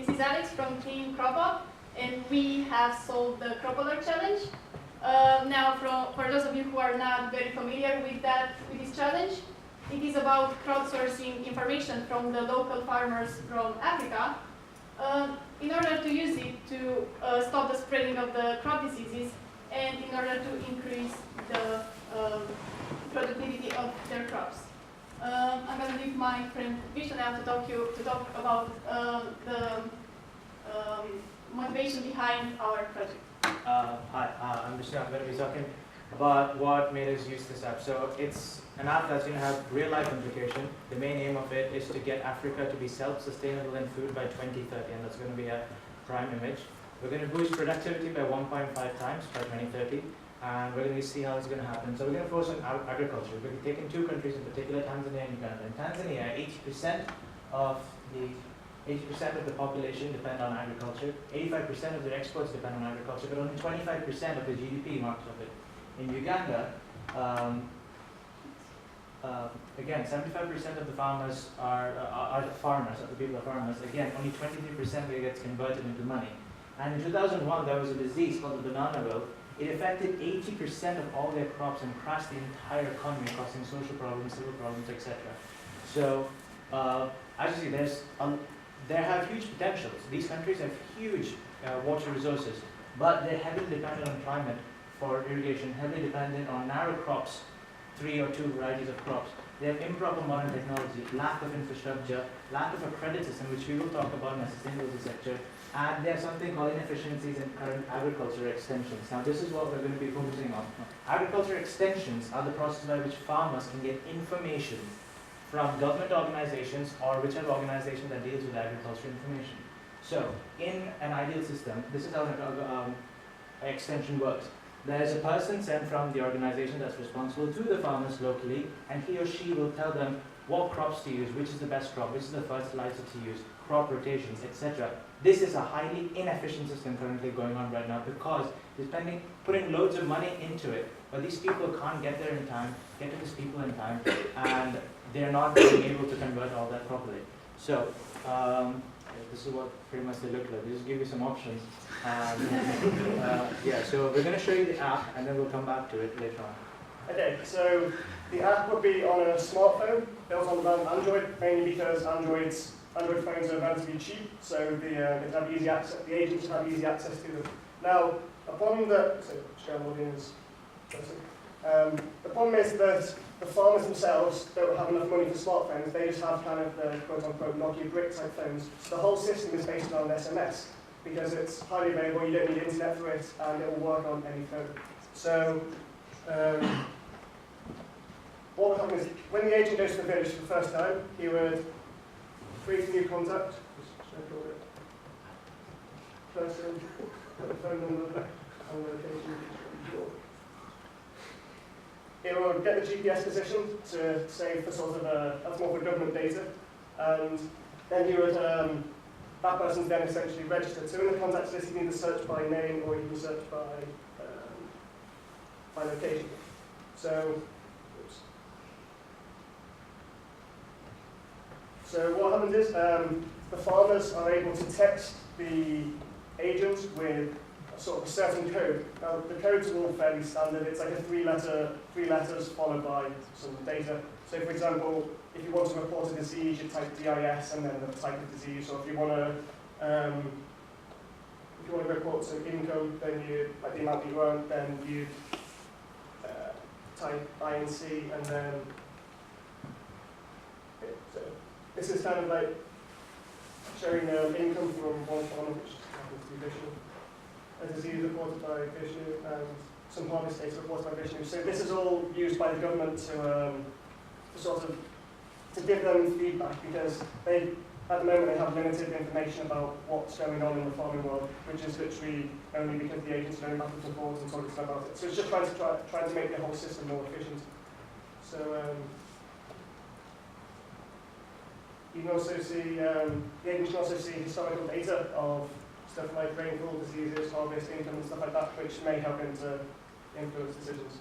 This is Alex from Team CropOp, and we have solved the CropOp challenge. Now, for those of you who are not very familiar with this challenge, it is about crowdsourcing information from the local farmers from Africa in order to use it to stop the spreading of the crop diseases and in order to increase the productivity of their crops. I'm going to leave my friend Vishnu now to talk about the motivation behind our project. Hi, I'm Vishnu. I'm going to be talking about what made us use this app. So it's an app that's going to have real-life implication. The main aim of it is to get Africa to be self-sustainable in food by 2030, and that's going to be a prime image. We're going to boost productivity by 1.5 times by 2030, and we're going to see how it's going to happen. So we're going to focus on agriculture. We're taking two countries in particular, Tanzania and Uganda. In Tanzania, 80% of the population depend on agriculture. 85% of their exports depend on agriculture, but only 25% of the GDP marks of it. In Uganda, again, 75% of the farmers are farmers, the people are farmers. Again, only 23% of it gets converted into money. And in 2001, there was a disease called the banana wilt. It affected 80% of all their crops and crashed the entire economy, causing social problems, civil problems, etc. So, as you see, they have huge potentials. These countries have huge water resources, but they're heavily dependent on climate for irrigation, heavily dependent on narrow crops, 3 or 2 varieties of crops. They have improper modern technology, lack of infrastructure, lack of a credit system, which we will talk about in the sustainability sector, and there's something called inefficiencies in current agriculture extensions. Now, this is what we're going to be focusing on. Agriculture extensions are the process by which farmers can get information from government organizations or whichever organization that deals with agriculture information. So, in an ideal system, this is how an extension works. There's a person sent from the organization that's responsible to the farmers locally, and he or she will tell them what crops to use, which is the best crop, which is the fertilizer to use, crop rotations, etc. This is a highly inefficient system currently going on right now because it's putting loads of money into it, but these people can't get there in time, get to these people in time, and they're not being able to convert all that properly. So, this is what pretty much they look like. Just give you some options. Yeah, so we're going to show you the app, and then we'll come back to it later on. Okay, so the app would be on a smartphone built on Android, mainly because Android phones are relatively cheap, so the agents have easy access to them. Now, the problem is that the farmers themselves don't have enough money for smartphones. They just have kind of the quote-unquote Nokia brick-type phones. So the whole system is based on SMS because it's highly available. You don't need internet for it, and it will work on any phone. So what would happen is when the agent goes to the village for the first time, he would create a new contact. Person, put the phone number and location. It will get the GPS position to save for sort of that's more for government data, and then you would that person's then essentially registered. So in the contacts list, you can either search by name or you can search by location. So, so what happens is the farmers are able to text the agent with sort of a certain code. Now the codes are all fairly standard. It's like a three letters followed by some data. So for example, if you want to report a disease, you type DIS and then the type of disease. Or if you want to report some income, then you like the amount you earn, then you type INC and then. Okay, so this is kind of like showing income from one farmer, which happens to be Vishnu. A disease reported by Vishnu and some harvest data reported by Vishnu. So this is all used by the government to sort of to give them feedback because they at the moment they have limited information about what's going on in the farming world, which is literally only because the agents are going backwards and forwards and talking about it. So it's just trying to make the whole system more efficient. So you can also see the agents can also see historical data of stuff like rainfall, diseases, harvest, income, and stuff like that, which may help him to influence decisions.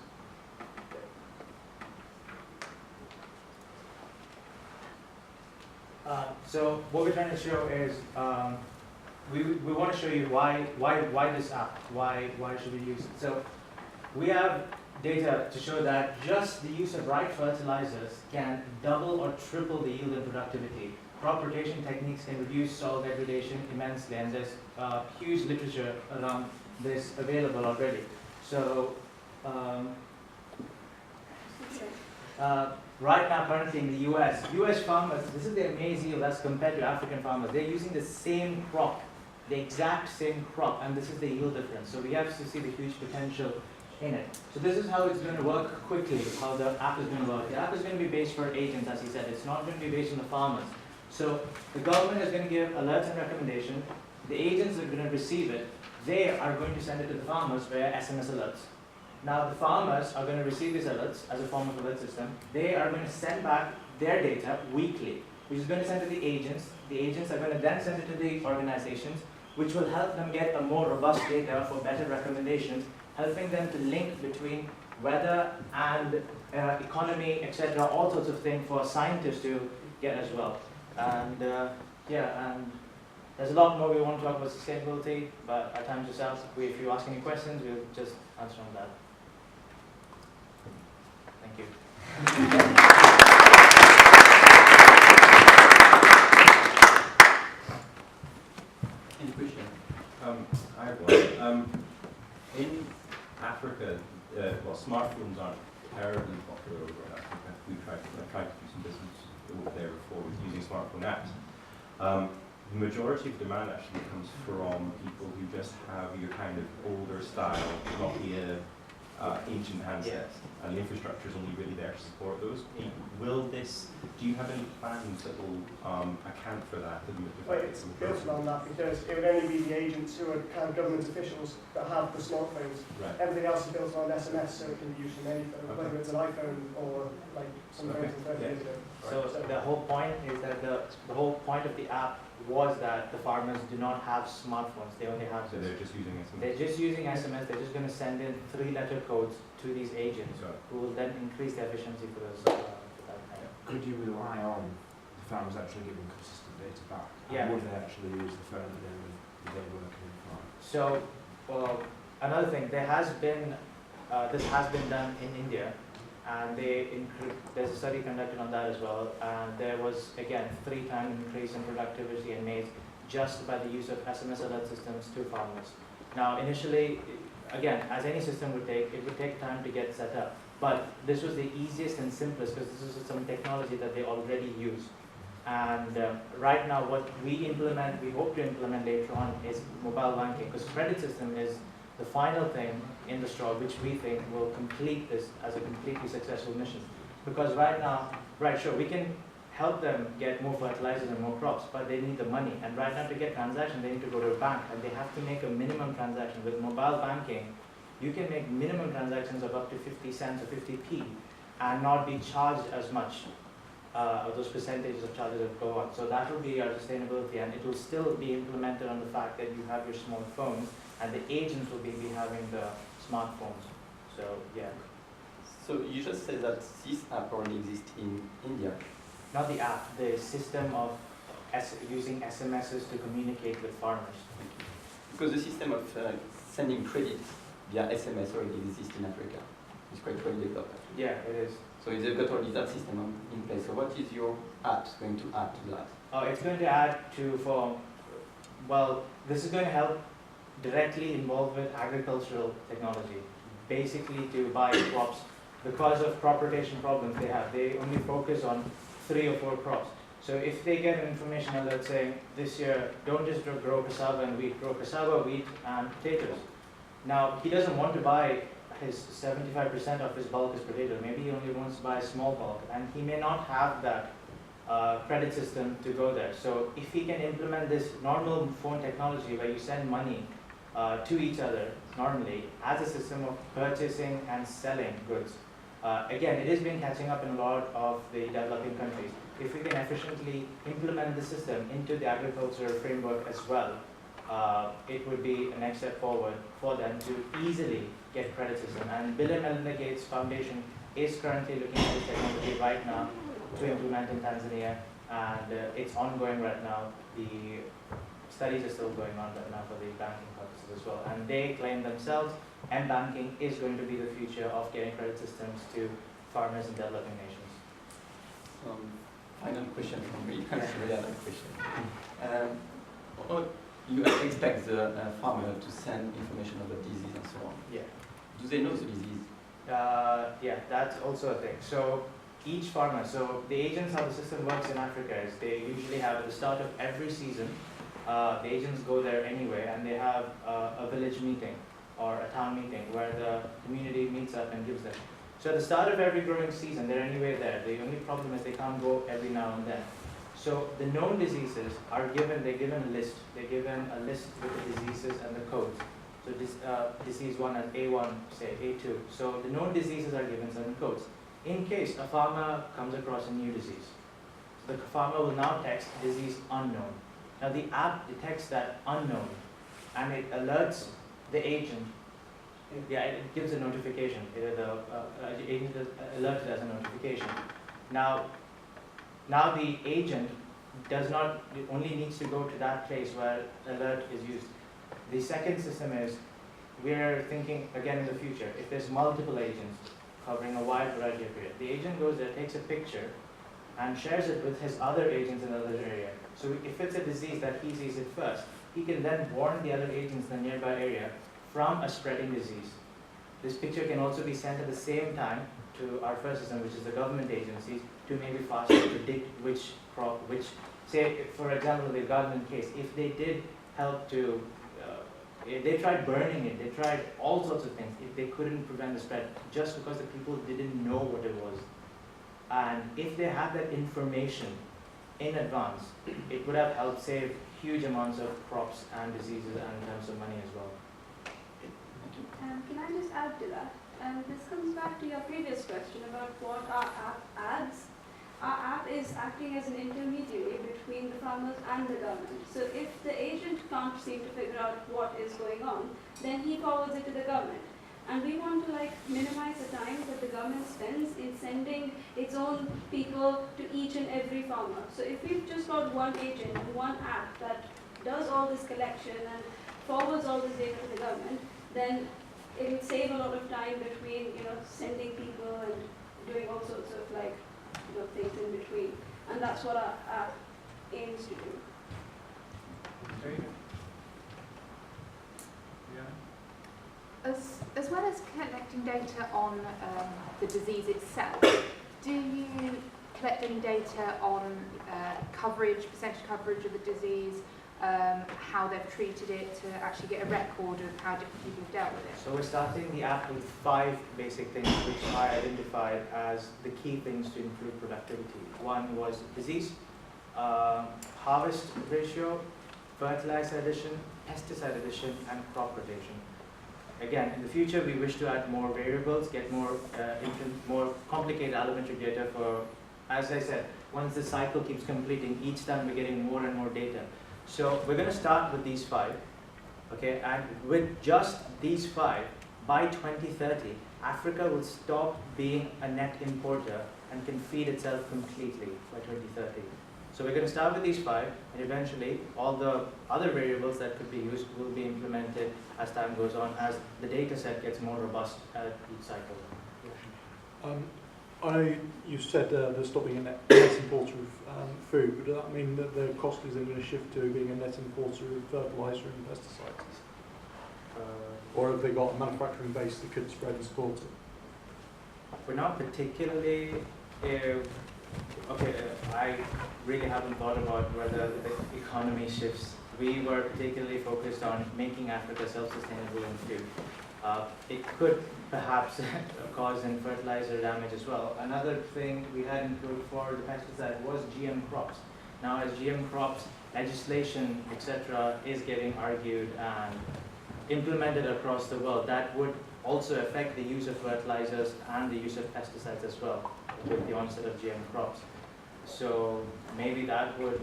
So what we're trying to show is we want to show you why this app, why should we use it. So we have data to show that just the use of right fertilizers can double or triple the yield and productivity. Crop rotation techniques can reduce soil degradation immensely, and there's huge literature around this available already. So right now, currently in the US farmers, this is their maize yield as compared to African farmers. They're using the same crop, the exact same crop, and this is the yield difference. So we have to see the huge potential in it. So this is how it's going to work quickly, how the app is going to work. The app is going to be based for agents, as he said. It's not going to be based on the farmers. So the government is going to give alerts and recommendations. The agents are going to receive it. They are going to send it to the farmers via SMS alerts. Now the farmers are going to receive these alerts as a form of alert system. They are going to send back their data weekly, which is going to send to the agents. The agents are going to then send it to the organizations, which will help them get a more robust data for better recommendations, helping them to link between weather and economy, etc., all sorts of things for scientists to get as well. And and there's a lot more we want to talk about sustainability, but our time's just out. If you ask any questions, we'll just answer on that. Thank you. Any question? I have one. In Africa, well, smartphones aren't terribly popular over in Africa. I tried to do some business over there before with using smartphone apps. The majority of demand actually comes from people who just have your kind of older style, Nokia, ancient handsets, and the infrastructure is only really there to support those. Do you have any plans that will account for that? Well, it's built around that because it would only be the agents who are kind of government officials that have the smartphones. Right. Everything else is built around SMS, so it can be used from any phone, whether it's an iPhone or like some phones from 30 years ago. So the whole point is that the whole point of the app was that the farmers do not have smartphones. They only have. So they're just using SMS. They're just using SMS. They're just going to send in 3-letter codes to these agents, who will then increase the efficiency for those. Could you rely on the farmers actually giving consistent data back? Yeah. And would they actually use the phone at the end of the day working in the farm? So another thing, there has been this has been done in India, and there's a study conducted on that as well, and there was again 3-time increase in productivity and maize just by the use of SMS alert systems to farmers. Now initially, again, as any system would take, it would take time to get set up. But this was the easiest and simplest because this is some technology that they already use. And right now what we hope to implement later on is mobile banking, because credit system is the final thing in the straw which we think will complete this as a completely successful mission. Because right now, sure, we can help them get more fertilizers and more crops, but they need the money. And right now to get transaction, they need to go to a bank and they have to make a minimum transaction. With mobile banking, you can make minimum transactions of up to 50 cents or 50p and not be charged as much of those percentages of charges that go on. So that will be our sustainability, and it will still be implemented on the fact that you have your smartphones and the agents will be having the smartphones. So yeah. So you just said that this app only exists in India. Not the app, the system of using SMSs to communicate with farmers. Because the system of sending credit via SMS already exists in Africa. It's quite well developed. Yeah, it is. So they've got already that system in place. So what is your app going to add to that? It's going to add to, this is going to help directly involved with agricultural technology. Basically to buy crops. Because of crop rotation problems they only focus on 3 or 4 crops. So if they get an information alert saying, this year, don't just grow cassava and wheat, grow cassava, wheat, and potatoes. Now, he doesn't want to buy his 75% of his bulk is potato. Maybe he only wants to buy a small bulk, and he may not have that credit system to go there. So if he can implement this normal phone technology where you send money to each other normally as a system of purchasing and selling goods, again, it has been catching up in a lot of the developing countries. If we can efficiently implement the system into the agricultural framework as well, it would be a next step forward for them to easily get credit system. And Bill and Melinda Gates Foundation is currently looking at this technology right now to implement in Tanzania, and it's ongoing right now. The studies are still going on right now for the banking purposes as well. And they claim themselves, and banking is going to be the future of getting credit systems to farmers in developing nations. Final question from me. Sorry, other question. You expect the farmer to send information of the disease and so on. Yeah. Do they know the disease? Yeah, that's also a thing. So each farmer, so the agents, how the system works in Africa is they usually have at the start of every season, the agents go there anyway, and they have a village meeting or a town meeting where the community meets up and gives them. So at the start of every growing season, they're anyway there. The only problem is they can't go every now and then. So the known diseases are given, they're given a list. They're given a list with the diseases and the codes. So this, disease 1 as A1, say A2. So the known diseases are given certain codes. In case a farmer comes across a new disease, the farmer will now text disease unknown. Now the app detects that unknown and it alerts the agent. Yeah, it gives a notification. The agent is alerted as a notification. Now the agent does not, it only needs to go to that place where alert is used. The second system is, we're thinking again in the future, if there's multiple agents covering a wide variety of area, the agent goes there, takes a picture, and shares it with his other agents in the other area. So if it's a disease that he sees it first, he can then warn the other agents in the nearby area from a spreading disease. This picture can also be sent at the same time to our first system, which is the government agencies, to maybe faster predict which crop, say, for example, in the gardening case, if they did help to, they tried burning it, they tried all sorts of things, if they couldn't prevent the spread, just because the people didn't know what it was. And if they had that information in advance, it would have helped save huge amounts of crops and diseases and in terms of money as well. Can I just add to that? This comes back to your previous question about what our app adds. Our app is acting as an intermediary between the farmers and the government. So if the agent can't seem to figure out what is going on, then he forwards it to the government. And we want to minimize the time that the government spends in sending its own people to each and every farmer. So if we've just got one agent and one app that does all this collection and forwards all this data to the government, then it will save a lot of time between sending people and doing all sorts of things in between. And that's what our app aims to do. As well as collecting data on the disease itself, do you collect any data on percentage coverage of the disease, how they've treated it, to actually get a record of how different people have dealt with it? So we're starting the app with 5 basic things which I identified as the key things to improve productivity. One was disease, harvest ratio, fertilizer addition, pesticide addition, and crop rotation. Again, in the future, we wish to add more variables, get more complicated allometric data for, as I said, once the cycle keeps completing, each time we're getting more and more data. So we're going to start with these 5, okay? And with just these 5, by 2030, Africa will stop being a net importer and can feed itself completely by 2030. So we're going to start with these 5, and eventually all the other variables that could be used will be implemented as time goes on, as the data set gets more robust at each cycle. You said they're stopping a net importer of food, but does that mean that the cost is then going to shift to being a net importer of fertiliser and pesticides? Or have they got a manufacturing base that could spread and support it? We're not particularly, I really haven't thought about whether the economy shifts. We were particularly focused on making Africa self-sustainable in food. It could perhaps cause in fertilizer damage as well. Another thing we had included for the pesticide was GM crops. Now, as GM crops, legislation, etc., is getting argued and implemented across the world, that would also affect the use of fertilizers and the use of pesticides as well with the onset of GM crops. So maybe that would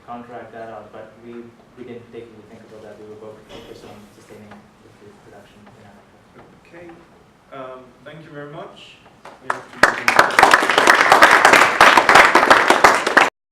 counteract that out, but we didn't take into think about that. We were both focused on sustaining the food production in Africa. Okay, thank you very much.